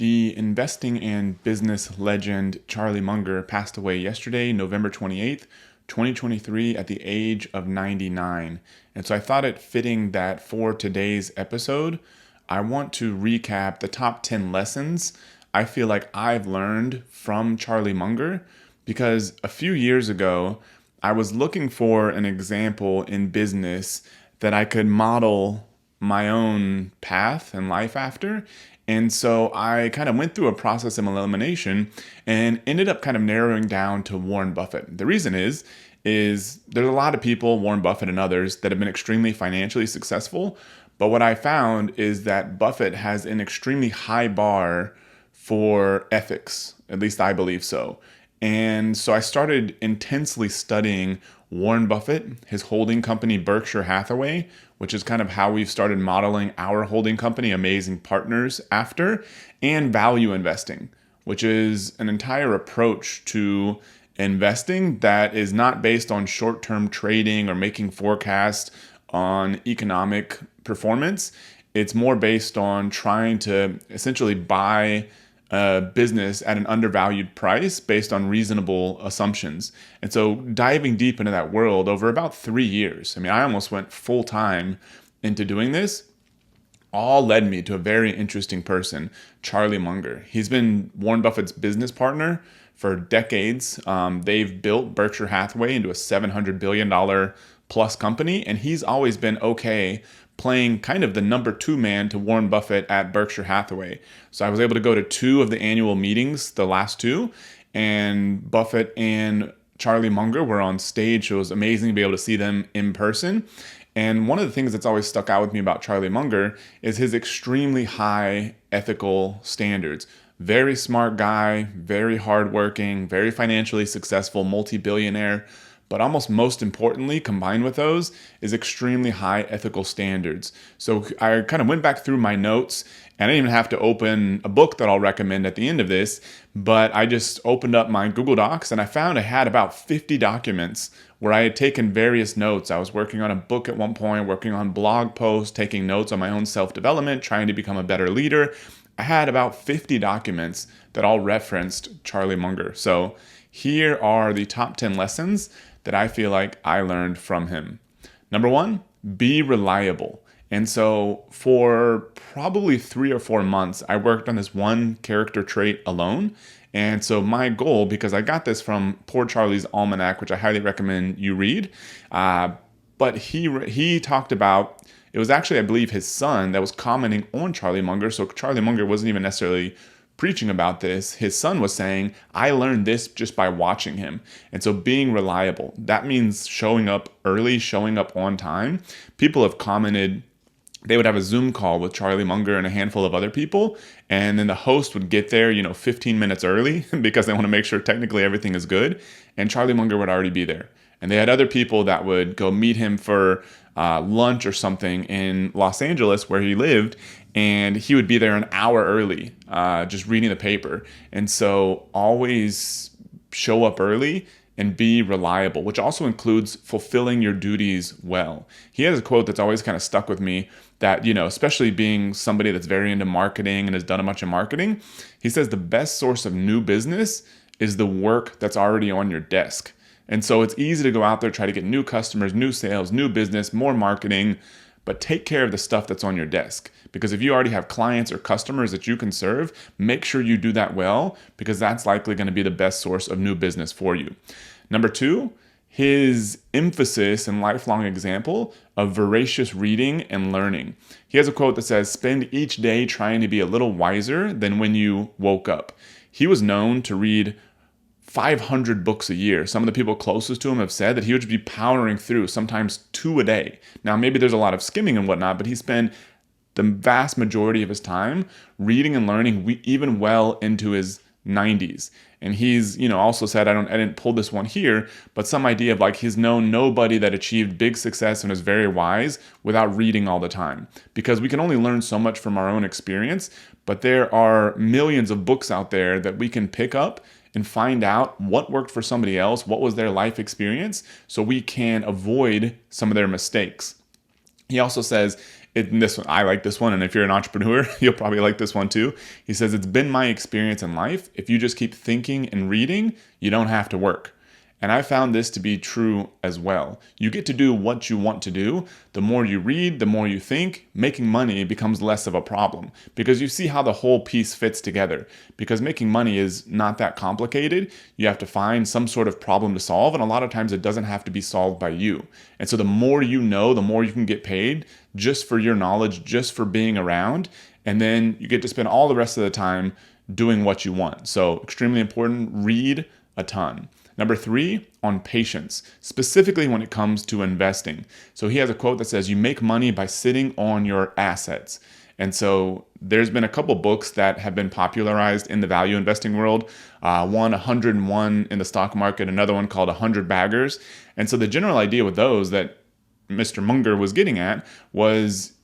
The investing and business legend Charlie Munger passed away yesterday, November 28th, 2023, at the age of 99. And so I thought it fitting that for today's episode, I want to recap the top 10 lessons I feel like I've learned from Charlie Munger, because a few years ago, I was looking for an example in business that I could model my own path and life after. And so I kind of went through a process of elimination and ended up kind of narrowing down to Warren Buffett. The reason is there's a lot of people, Warren Buffett and others, that have been extremely financially successful. But what I found is that Buffett has an extremely high bar for ethics. At least I believe so. And so I started intensely studying Warren Buffett, his holding company, Berkshire Hathaway, which is kind of how we've started modeling our holding company, Amazing Partners, after, and value investing, which is an entire approach to investing that is not based on short-term trading or making forecasts on economic performance. It's more based on trying to essentially buy a business at an undervalued price based on reasonable assumptions. And so diving deep into that world over about 3 years, I almost went full time into doing this, all led me to a very interesting person, Charlie Munger. He's been Warren Buffett's business partner for decades. They've built Berkshire Hathaway into a $700 billion plus company, and he's always been okay playing kind of the number two man to Warren Buffett at Berkshire Hathaway. So I was able to go to 2 of the annual meetings, the last 2, and Buffett and Charlie Munger were on stage. So it was amazing to be able to see them in person. And one of the things that's always stuck out with me about Charlie Munger is his extremely high ethical standards. Very smart guy, very hardworking, very financially successful, multi-billionaire. But almost most importantly, combined with those, is extremely high ethical standards. So I kind of went back through my notes, and I didn't even have to open a book that I'll recommend at the end of this, but I just opened up my Google Docs, and I found I had about 50 documents where I had taken various notes. I was working on a book at one point, working on blog posts, taking notes on my own self-development, trying to become a better leader. I had about 50 documents that all referenced Charlie Munger. So here are the top 10 lessons that I feel like I learned from him. Number 1, be reliable. And so for probably 3 or 4 months, I worked on this one character trait alone. And so my goal, because I got this from Poor Charlie's Almanac, which I highly recommend you read, but he talked about, it was actually, I believe, his son that was commenting on Charlie Munger. So Charlie Munger wasn't even necessarily preaching about this. His son was saying, I learned this just by watching him. And so being reliable, that means showing up early, showing up on time. People have commented they would have a Zoom call with Charlie Munger and a handful of other people, and then the host would get there, 15 minutes early because they want to make sure technically everything is good, and Charlie Munger would already be there. And they had other people that would go meet him for lunch or something in Los Angeles where he lived, and he would be there an hour early, just reading the paper. And so always show up early and be reliable, which also includes fulfilling your duties well. He has a quote that's always kind of stuck with me that, especially being somebody that's very into marketing and has done a bunch of marketing, he says the best source of new business is the work that's already on your desk. And so it's easy to go out there, try to get new customers, new sales, new business, more marketing, but take care of the stuff that's on your desk. Because if you already have clients or customers that you can serve, make sure you do that well, because that's likely going to be the best source of new business for you. Number 2, his emphasis and lifelong example of voracious reading and learning. He has a quote that says, spend each day trying to be a little wiser than when you woke up. He was known to read 500 books a year. Some of the people closest to him have said that he would just be powering through, sometimes 2 a day. Now, maybe there's a lot of skimming and whatnot, but he spent the vast majority of his time reading and learning, even well into his 90s. And he's, also said, I didn't pull this one here, but some idea of like he's known nobody that achieved big success and is very wise without reading all the time. Because we can only learn so much from our own experience, but there are millions of books out there that we can pick up and find out what worked for somebody else, what was their life experience, so we can avoid some of their mistakes. He also says, This one, I like this one, and if you're an entrepreneur, you'll probably like this one too. He says, it's been my experience in life, if you just keep thinking and reading, you don't have to work. And I found this to be true as well. You get to do what you want to do. The more you read, the more you think, making money becomes less of a problem because you see how the whole piece fits together. Because making money is not that complicated. You have to find some sort of problem to solve, and a lot of times it doesn't have to be solved by you. And so the more you know, the more you can get paid just for your knowledge, just for being around. And then you get to spend all the rest of the time doing what you want. So extremely important, read a ton. Number 3, on patience, specifically when it comes to investing. So he has a quote that says, you make money by sitting on your assets. And so there's been a couple books that have been popularized in the value investing world. One, 101 in the stock market, another one called 100 Baggers. And so the general idea with those that Mr. Munger was getting at was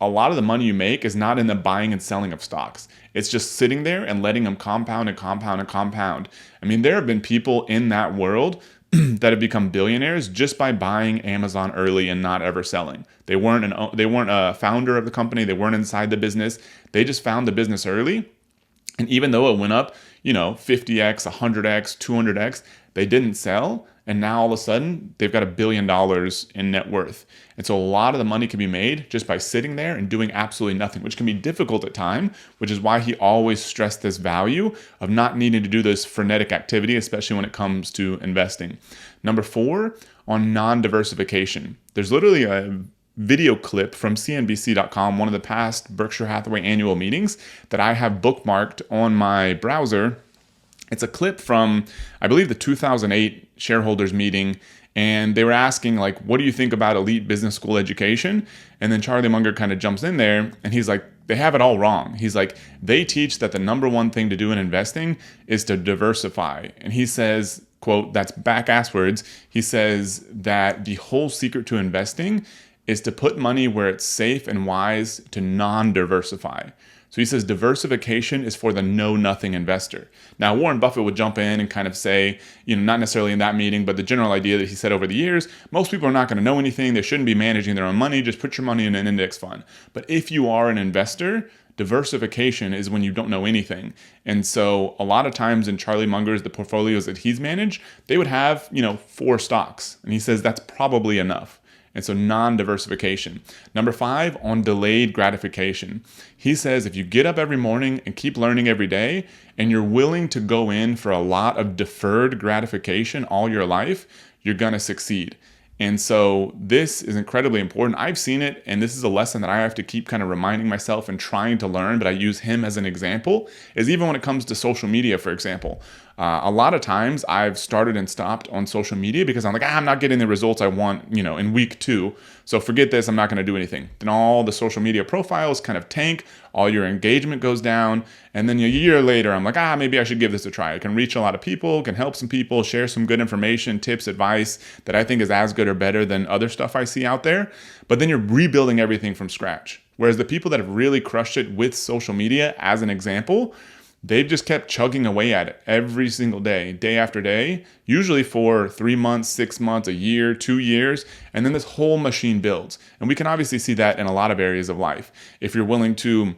a lot of the money you make is not in the buying and selling of stocks. It's just sitting there and letting them compound and compound and compound. I mean, there have been people in that world that have become billionaires just by buying Amazon early and not ever selling. They weren't a founder of the company. They weren't inside the business. They just found the business early. And even though it went up, 50x, 100x, 200x, they didn't sell. And now all of a sudden, they've got $1 billion in net worth. And so a lot of the money can be made just by sitting there and doing absolutely nothing, which can be difficult at times, which is why he always stressed this value of not needing to do this frenetic activity, especially when it comes to investing. Number 4, on non-diversification. There's literally a video clip from CNBC.com, one of the past Berkshire Hathaway annual meetings that I have bookmarked on my browser. It's a clip from, I believe, the 2008 shareholders meeting, and they were asking, like, what do you think about elite business school education? And then Charlie Munger kind of jumps in there, and he's like, they have it all wrong. He's like, they teach that the number one thing to do in investing is to diversify. And he says, quote, that's back-ass words. He says that the whole secret to investing is to put money where it's safe and wise to non-diversify. So he says diversification is for the know-nothing investor. Now, Warren Buffett would jump in and kind of say, not necessarily in that meeting, but the general idea that he said over the years, most people are not going to know anything. They shouldn't be managing their own money. Just put your money in an index fund. But if you are an investor, diversification is when you don't know anything. And so a lot of times in Charlie Munger's, the portfolios that he's managed, they would have, 4 stocks. And he says that's probably enough. And so non-diversification. Number 5, on delayed gratification. He says if you get up every morning and keep learning every day, and you're willing to go in for a lot of deferred gratification all your life, you're going to succeed. And so this is incredibly important. I've seen it, and this is a lesson that I have to keep kind of reminding myself and trying to learn, but I use him as an example, is even when it comes to social media, for example. A lot of times I've started and stopped on social media because I'm like, I'm not getting the results I want, in week 2. So forget this, I'm not going to do anything. Then all the social media profiles kind of tank, all your engagement goes down. And then a year later, I'm like, maybe I should give this a try. I can reach a lot of people, can help some people, share some good information, tips, advice that I think is as good or better than other stuff I see out there. But then you're rebuilding everything from scratch. Whereas the people that have really crushed it with social media, as an example, they've just kept chugging away at it every single day, day after day, usually for 3 months, 6 months, a year, 2 years, and then this whole machine builds. And we can obviously see that in a lot of areas of life. If you're willing to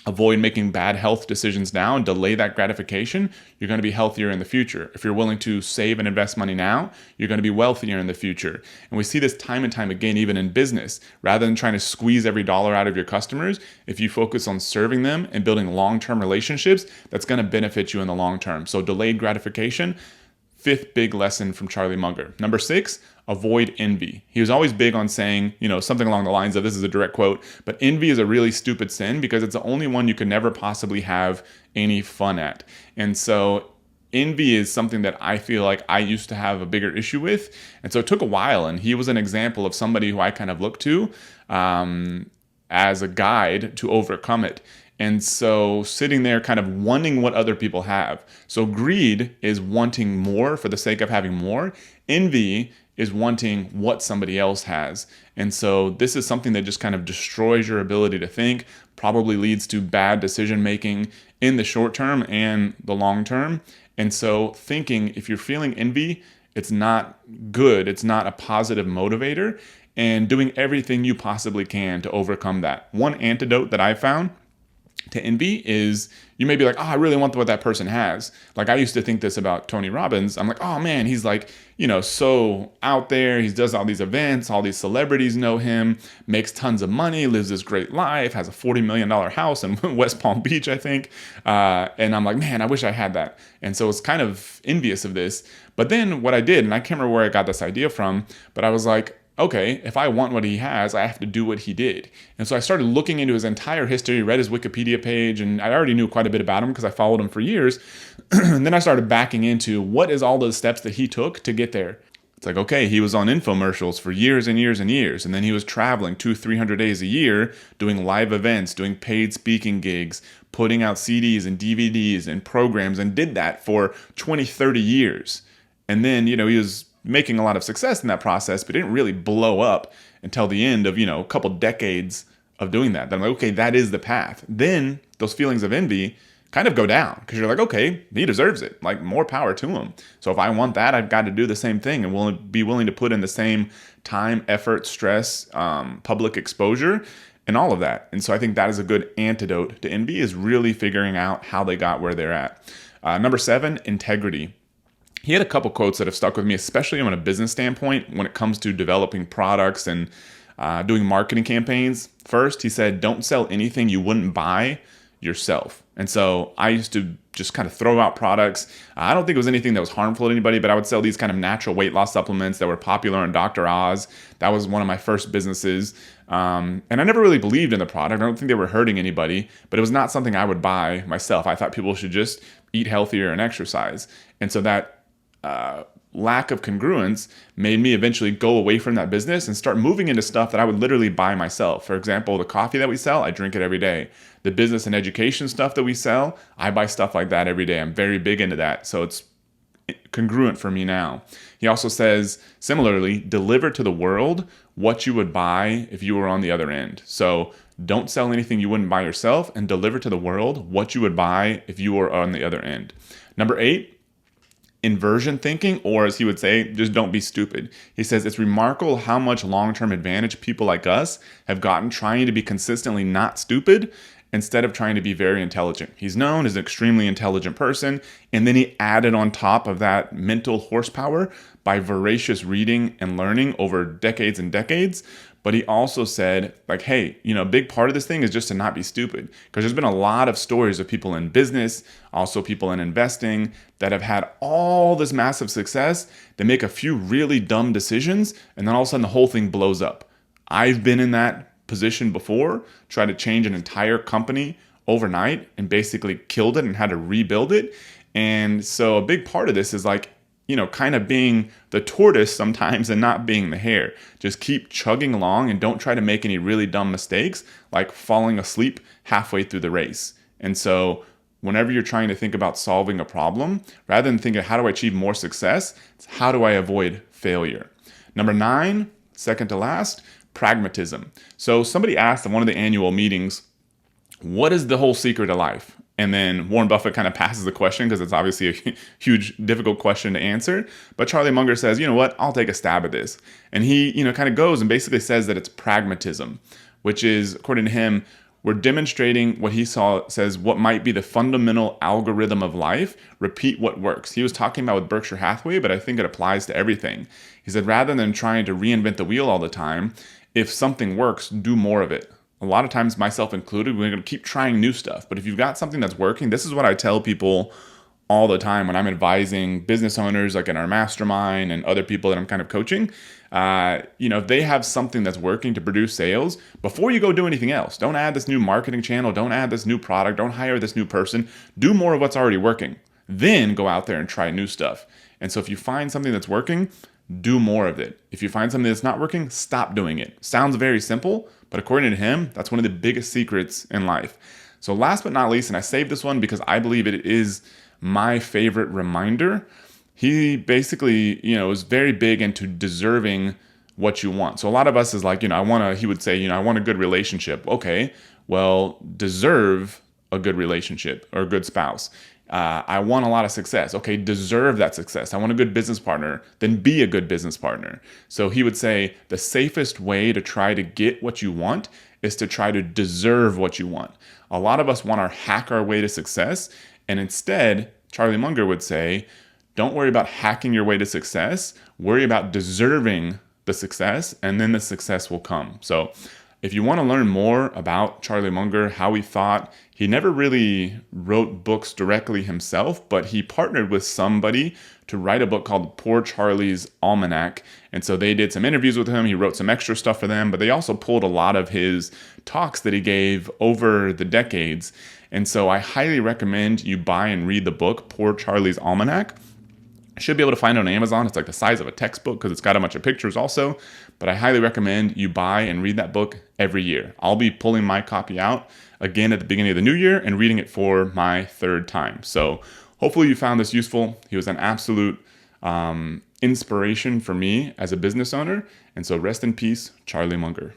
avoid making bad health decisions now and delay that gratification, you're going to be healthier in the future. If you're willing to save and invest money now, you're going to be wealthier in the future. And we see this time and time again, even in business. Rather than trying to squeeze every dollar out of your customers, if you focus on serving them and building long-term relationships, that's going to benefit you in the long term. So delayed gratification, 5th big lesson from Charlie Munger. Number 6, avoid envy. He was always big on saying, something along the lines of, this is a direct quote, but envy is a really stupid sin because it's the only one you could never possibly have any fun at. And so envy is something that I feel like I used to have a bigger issue with. And so it took a while. And he was an example of somebody who I kind of looked to as a guide to overcome it. And so sitting there kind of wanting what other people have. So greed is wanting more for the sake of having more. Envy is wanting what somebody else has. And so this is something that just kind of destroys your ability to think, probably leads to bad decision making in the short term and the long term. And so thinking, if you're feeling envy, it's not good. It's not a positive motivator. and doing everything you possibly can to overcome that. One antidote that I found to envy is you may be like, oh, I really want what that person has. Like I used to think this about Tony Robbins. I'm like, oh man, he's like, so out there. He does all these events, all these celebrities know him, makes tons of money, lives this great life, has a $40 million house in West Palm Beach, I think. And I'm like, man, I wish I had that. And so it's kind of envious of this. But then what I did, and I can't remember where I got this idea from, but I was like, okay, if I want what he has, I have to do what he did. And so I started looking into his entire history, read his Wikipedia page, and I already knew quite a bit about him because I followed him for years. And then I started backing into what is all the steps that he took to get there. It's like, okay, he was on infomercials for years and years and years. And then he was traveling 200-300 days a year, doing live events, doing paid speaking gigs, putting out CDs and DVDs and programs, and did that for 20-30 years. And then, he was making a lot of success in that process, but didn't really blow up until the end of, a couple decades of doing that. Then I'm like, okay, that is the path. Then those feelings of envy kind of go down because you're like, okay, he deserves it. Like more power to him. So if I want that, I've got to do the same thing and will be willing to put in the same time, effort, stress, public exposure, and all of that. And so I think that is a good antidote to envy, is really figuring out how they got where they're at. Number 7, integrity. He had a couple quotes that have stuck with me, especially on a business standpoint when it comes to developing products and doing marketing campaigns. First, he said, don't sell anything you wouldn't buy yourself. And so I used to just kind of throw out products. I don't think it was anything that was harmful to anybody, but I would sell these kind of natural weight loss supplements that were popular on Dr. Oz. That was one of my first businesses. And I never really believed in the product. I don't think they were hurting anybody, but it was not something I would buy myself. I thought people should just eat healthier and exercise. And so that lack of congruence made me eventually go away from that business and start moving into stuff that I would literally buy myself. For example, the coffee that we sell, I drink it every day. The business and education stuff that we sell, I buy stuff like that every day. I'm very big into that. So it's congruent for me now. He also says, similarly, deliver to the world what you would buy if you were on the other end. So don't sell anything you wouldn't buy yourself, and deliver to the world what you would buy if you were on the other end. Number 8, inversion thinking, or as he would say, just don't be stupid. He says, it's remarkable how much long-term advantage people like us have gotten trying to be consistently not stupid instead of trying to be very intelligent. He's known as an extremely intelligent person, and then he added on top of that mental horsepower by voracious reading and learning over decades and decades. But he also said, like, hey, a big part of this thing is just to not be stupid. Because there's been a lot of stories of people in business, also people in investing, that have had all this massive success. They make a few really dumb decisions, and then all of a sudden the whole thing blows up. I've been in that position before, tried to change an entire company overnight and basically killed it and had to rebuild it. And so a big part of this is like, kind of being the tortoise sometimes and not being the hare. Just keep chugging along and don't try to make any really dumb mistakes, like falling asleep halfway through the race. And so whenever you're trying to think about solving a problem, rather than thinking, how do I achieve more success? It's how do I avoid failure? Number 9, second to last, pragmatism. So somebody asked in one of the annual meetings, what is the whole secret of life? And then Warren Buffett kind of passes the question because it's obviously a huge, difficult question to answer. But Charlie Munger says, you know what, I'll take a stab at this. And he, kind of goes and basically says that it's pragmatism, which is, according to him, we're demonstrating what he says what might be the fundamental algorithm of life, repeat what works. He was talking about with Berkshire Hathaway, but I think it applies to everything. He said, rather than trying to reinvent the wheel all the time, if something works, do more of it. A lot of times, myself included, we're going to keep trying new stuff. But if you've got something that's working, this is what I tell people all the time when I'm advising business owners, like in our mastermind and other people that I'm kind of coaching. If they have something that's working to produce sales, before you go do anything else, don't add this new marketing channel, don't add this new product, don't hire this new person, do more of what's already working. Then go out there and try new stuff. And so if you find something that's working, do more of it. If you find something that's not working, stop doing it. Sounds very simple, but according to him, that's one of the biggest secrets in life. So last but not least, and I saved this one because I believe it is my favorite reminder. He basically, is very big into deserving what you want. So a lot of us is like, he would say, I want a good relationship. Okay, well, deserve a good relationship or a good spouse. I want a lot of success. Okay, deserve that success. I want a good business partner. Then be a good business partner. So he would say the safest way to try to get what you want is to try to deserve what you want. A lot of us want to hack our way to success. And instead, Charlie Munger would say, don't worry about hacking your way to success. Worry about deserving the success, and then the success will come. So if you want to learn more about Charlie Munger, how he thought, he never really wrote books directly himself, but he partnered with somebody to write a book called Poor Charlie's Almanac. And so they did some interviews with him. He wrote some extra stuff for them, but they also pulled a lot of his talks that he gave over the decades. And so I highly recommend you buy and read the book, Poor Charlie's Almanac. I should be able to find it on Amazon. It's like the size of a textbook because it's got a bunch of pictures also. But I highly recommend you buy and read that book every year. I'll be pulling my copy out again at the beginning of the new year and reading it for my third time. So hopefully you found this useful. He was an absolute inspiration for me as a business owner. And so rest in peace, Charlie Munger.